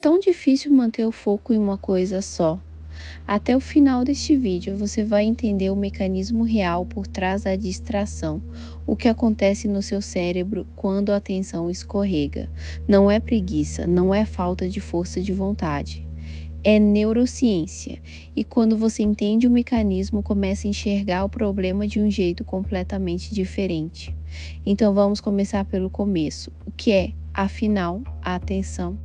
Tão difícil manter o foco em uma coisa só. Até o final deste vídeo você vai entender o mecanismo real por trás da distração, o que acontece no seu cérebro quando a atenção escorrega. Não é preguiça, não é falta de força de vontade. É neurociência. E quando você entende o mecanismo, começa a enxergar o problema de um jeito completamente diferente. Então vamos começar pelo começo. O que é, afinal, a atenção?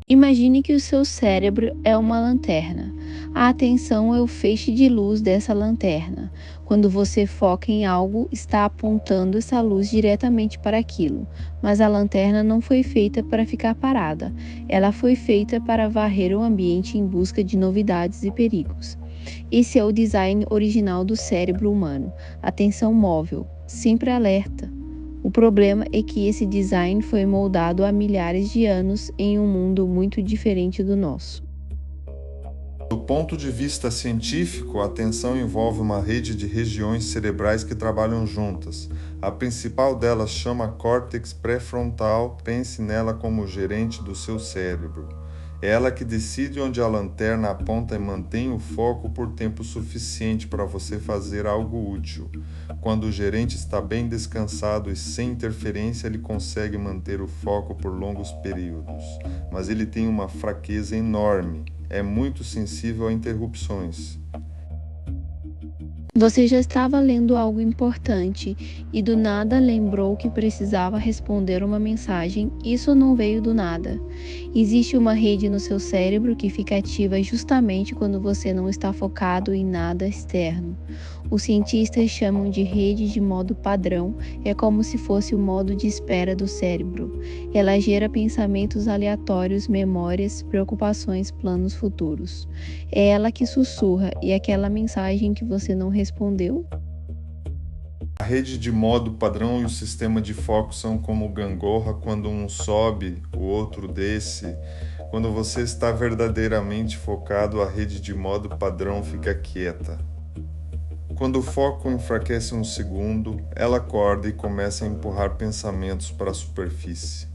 Imagine que o seu cérebro é uma lanterna. A atenção é o feixe de luz dessa lanterna. Quando você foca em algo, está apontando essa luz diretamente para aquilo. Mas a lanterna não foi feita para ficar parada. Ela foi feita para varrer o ambiente em busca de novidades e perigos. Esse é o design original do cérebro humano. Atenção móvel, sempre alerta. O problema é que esse design foi moldado há milhares de anos em um mundo muito diferente do nosso. Do ponto de vista científico, a atenção envolve uma rede de regiões cerebrais que trabalham juntas. A principal delas chama córtex pré-frontal. Pense nela como gerente do seu cérebro. É ela que decide onde a lanterna aponta e mantém o foco por tempo suficiente para você fazer algo útil. Quando o gerente está bem descansado e sem interferência, ele consegue manter o foco por longos períodos. Mas ele tem uma fraqueza enorme. É muito sensível a interrupções. Você já estava lendo algo importante e do nada lembrou que precisava responder uma mensagem. Isso não veio do nada. Existe uma rede no seu cérebro que fica ativa justamente quando você não está focado em nada externo. Os cientistas chamam de rede de modo padrão, é como se fosse o modo de espera do cérebro. Ela gera pensamentos aleatórios, memórias, preocupações, planos futuros. É ela que sussurra e aquela mensagem que você não respondeu. A rede de modo padrão e o sistema de foco são como gangorra: quando um sobe, o outro desce. Quando você está verdadeiramente focado, a rede de modo padrão fica quieta. Quando o foco enfraquece um segundo, ela acorda e começa a empurrar pensamentos para a superfície.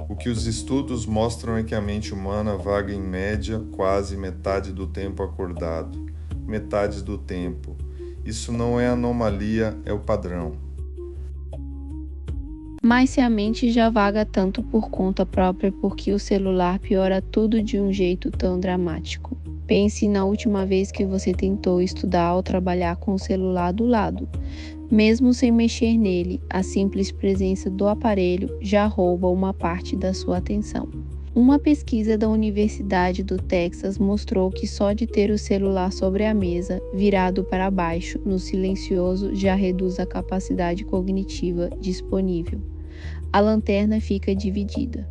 O que os estudos mostram é que a mente humana vaga em média quase metade do tempo acordado. Metade do tempo. Isso não é anomalia, é o padrão. Mas se a mente já vaga tanto por conta própria, porque o celular piora tudo de um jeito tão dramático? Pense na última vez que você tentou estudar ou trabalhar com o celular do lado. Mesmo sem mexer nele, a simples presença do aparelho já rouba uma parte da sua atenção. Uma pesquisa da Universidade do Texas mostrou que só de ter o celular sobre a mesa, virado para baixo, no silencioso, já reduz a capacidade cognitiva disponível. A lanterna fica dividida.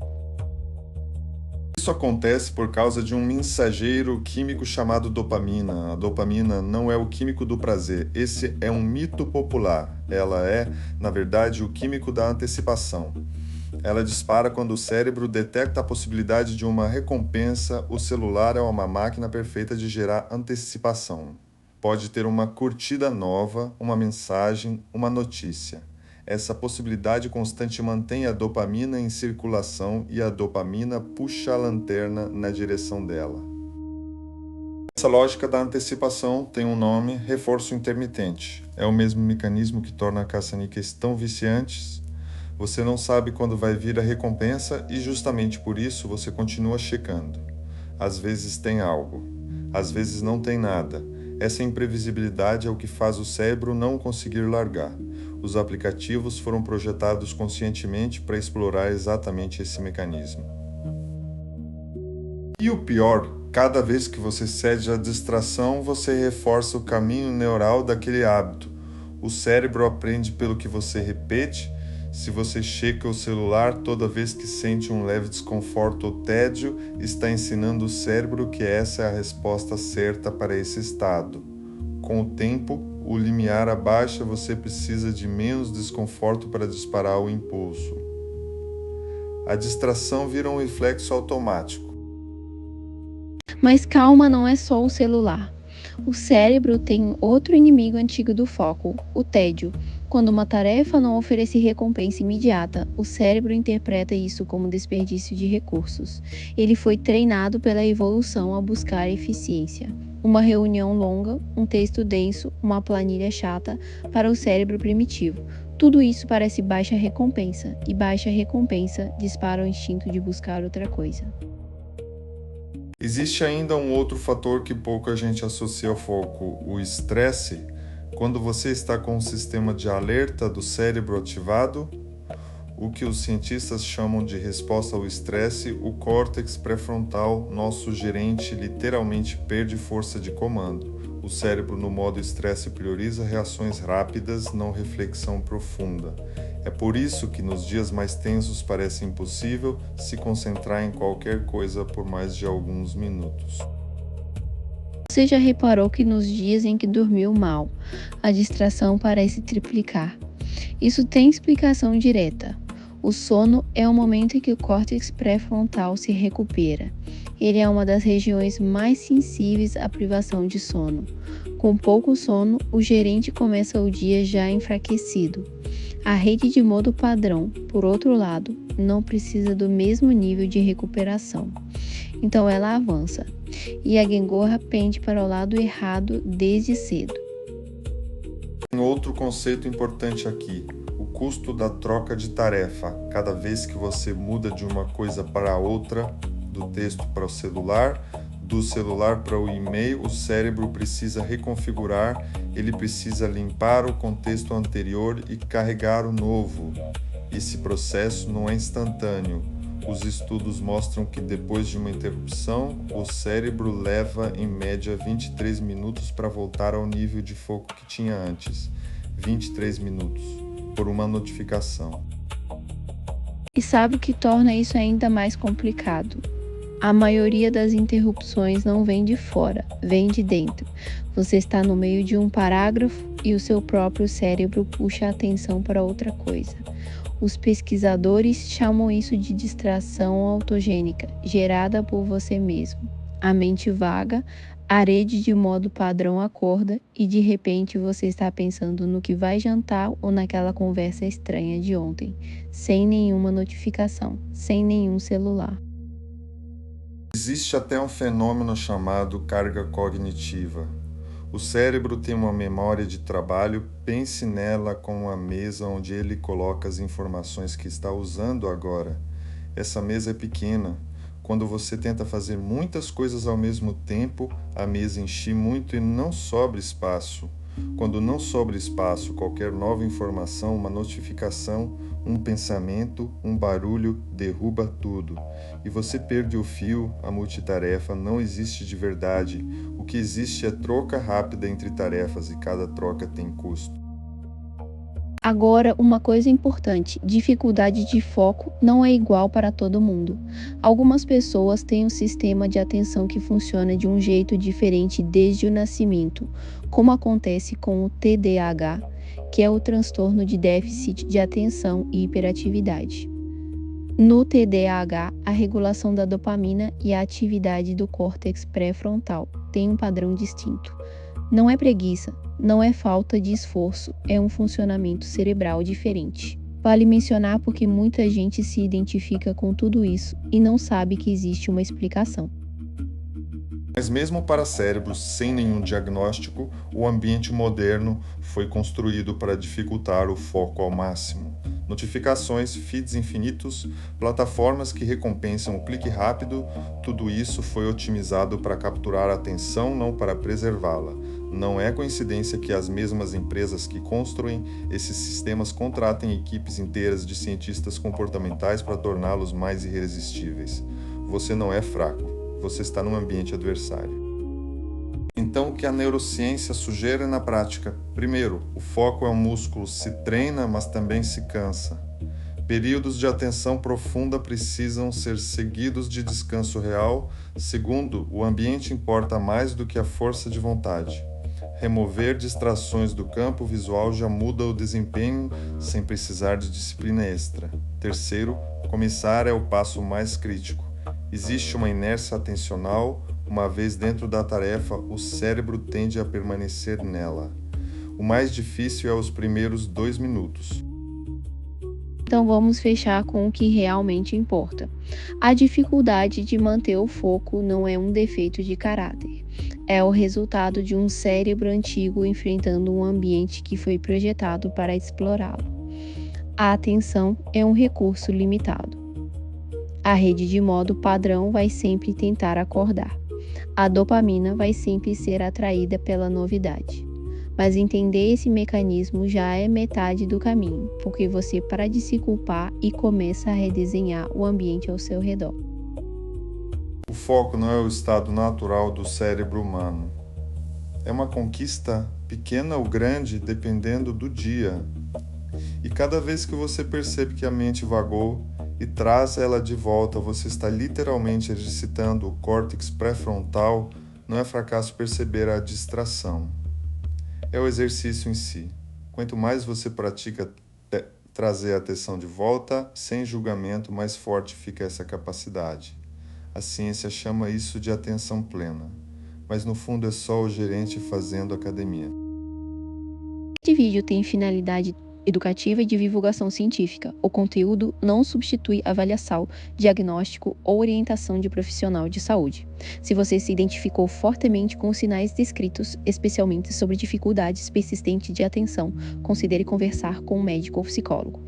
Isso acontece por causa de um mensageiro químico chamado dopamina. A dopamina não é o químico do prazer. Esse é um mito popular. Ela é, na verdade, o químico da antecipação. Ela dispara quando o cérebro detecta a possibilidade de uma recompensa. O celular é uma máquina perfeita de gerar antecipação. Pode ter uma curtida nova, uma mensagem, uma notícia. Essa possibilidade constante mantém a dopamina em circulação e a dopamina puxa a lanterna na direção dela. Essa lógica da antecipação tem um nome: reforço intermitente. É o mesmo mecanismo que torna caça-níqueis tão viciantes. Você não sabe quando vai vir a recompensa e justamente por isso você continua checando. Às vezes tem algo, às vezes não tem nada. Essa imprevisibilidade é o que faz o cérebro não conseguir largar. Os aplicativos foram projetados conscientemente para explorar exatamente esse mecanismo. E o pior, cada vez que você cede à distração, você reforça o caminho neural daquele hábito. O cérebro aprende pelo que você repete. Se você checa o celular toda vez que sente um leve desconforto ou tédio, está ensinando o cérebro que essa é a resposta certa para esse estado. Com o tempo, o limiar abaixa, você precisa de menos desconforto para disparar o impulso. A distração vira um reflexo automático. Mas calma, não é só o celular. O cérebro tem outro inimigo antigo do foco, o tédio. Quando uma tarefa não oferece recompensa imediata, o cérebro interpreta isso como desperdício de recursos. Ele foi treinado pela evolução a buscar eficiência. Uma reunião longa, um texto denso, uma planilha chata para o cérebro primitivo. Tudo isso parece baixa recompensa, e baixa recompensa dispara o instinto de buscar outra coisa. Existe ainda um outro fator que pouca gente associa ao foco, o estresse. Quando você está com um sistema de alerta do cérebro ativado, o que os cientistas chamam de resposta ao estresse, o córtex pré-frontal, nosso gerente, literalmente perde força de comando. O cérebro no modo estresse prioriza reações rápidas, não reflexão profunda. É por isso que nos dias mais tensos parece impossível se concentrar em qualquer coisa por mais de alguns minutos. Você já reparou que nos dias em que dormiu mal, a distração parece triplicar? Isso tem explicação direta. O sono é o momento em que o córtex pré-frontal se recupera. Ele é uma das regiões mais sensíveis à privação de sono. Com pouco sono, o gerente começa o dia já enfraquecido. A rede de modo padrão, por outro lado, não precisa do mesmo nível de recuperação. Então ela avança, e a gangorra pende para o lado errado desde cedo. Tem outro conceito importante aqui, o custo da troca de tarefa. Cada vez que você muda de uma coisa para outra, do texto para o celular, do celular para o e-mail, o cérebro precisa reconfigurar, ele precisa limpar o contexto anterior e carregar o novo. Esse processo não é instantâneo. Os estudos mostram que depois de uma interrupção, o cérebro leva em média 23 minutos para voltar ao nível de foco que tinha antes. 23 minutos, por uma notificação. E sabe o que torna isso ainda mais complicado? A maioria das interrupções não vem de fora, vem de dentro. Você está no meio de um parágrafo e o seu próprio cérebro puxa a atenção para outra coisa. Os pesquisadores chamam isso de distração autogênica, gerada por você mesmo. A mente vaga, a rede de modo padrão acorda e de repente você está pensando no que vai jantar ou naquela conversa estranha de ontem, sem nenhuma notificação, sem nenhum celular. Existe até um fenômeno chamado carga cognitiva. O cérebro tem uma memória de trabalho, pense nela como a mesa onde ele coloca as informações que está usando agora. Essa mesa é pequena. Quando você tenta fazer muitas coisas ao mesmo tempo, a mesa enche muito e não sobra espaço. Quando não sobra espaço, qualquer nova informação, uma notificação, um pensamento, um barulho derruba tudo. E você perde o fio, a multitarefa não existe de verdade. O que existe é troca rápida entre tarefas e cada troca tem custo. Agora, uma coisa importante: dificuldade de foco não é igual para todo mundo. Algumas pessoas têm um sistema de atenção que funciona de um jeito diferente desde o nascimento, como acontece com o TDAH, que é o transtorno de déficit de atenção e hiperatividade. No TDAH, a regulação da dopamina e a atividade do córtex pré-frontal têm um padrão distinto. Não é preguiça, não é falta de esforço, é um funcionamento cerebral diferente. Vale mencionar porque muita gente se identifica com tudo isso e não sabe que existe uma explicação. Mas mesmo para cérebros sem nenhum diagnóstico, o ambiente moderno foi construído para dificultar o foco ao máximo. Notificações, feeds infinitos, plataformas que recompensam o clique rápido, tudo isso foi otimizado para capturar a atenção, não para preservá-la. Não é coincidência que as mesmas empresas que construem esses sistemas contratem equipes inteiras de cientistas comportamentais para torná-los mais irresistíveis. Você não é fraco. Você está num ambiente adversário. Então, o que a neurociência sugere na prática? Primeiro, o foco é um músculo, se treina, mas também se cansa. Períodos de atenção profunda precisam ser seguidos de descanso real. Segundo, o ambiente importa mais do que a força de vontade. Remover distrações do campo visual já muda o desempenho sem precisar de disciplina extra. Terceiro, começar é o passo mais crítico. Existe uma inércia atencional, uma vez dentro da tarefa, o cérebro tende a permanecer nela. O mais difícil é os primeiros 2 minutos. Então vamos fechar com o que realmente importa. A dificuldade de manter o foco não é um defeito de caráter. É o resultado de um cérebro antigo enfrentando um ambiente que foi projetado para explorá-lo. A atenção é um recurso limitado. A rede de modo padrão vai sempre tentar acordar. A dopamina vai sempre ser atraída pela novidade. Mas entender esse mecanismo já é metade do caminho, porque você para de se culpar e começa a redesenhar o ambiente ao seu redor. O foco não é o estado natural do cérebro humano. É uma conquista pequena ou grande dependendo do dia. E cada vez que você percebe que a mente vagou e traz ela de volta, você está literalmente exercitando o córtex pré-frontal. Não é fracasso perceber a distração. É o exercício em si. Quanto mais você pratica trazer a atenção de volta, sem julgamento, mais forte fica essa capacidade. A ciência chama isso de atenção plena, mas no fundo é só o gerente fazendo academia. Este vídeo tem finalidade educativa e de divulgação científica. O conteúdo não substitui avaliação, diagnóstico ou orientação de profissional de saúde. Se você se identificou fortemente com os sinais descritos, especialmente sobre dificuldades persistentes de atenção, considere conversar com um médico ou psicólogo.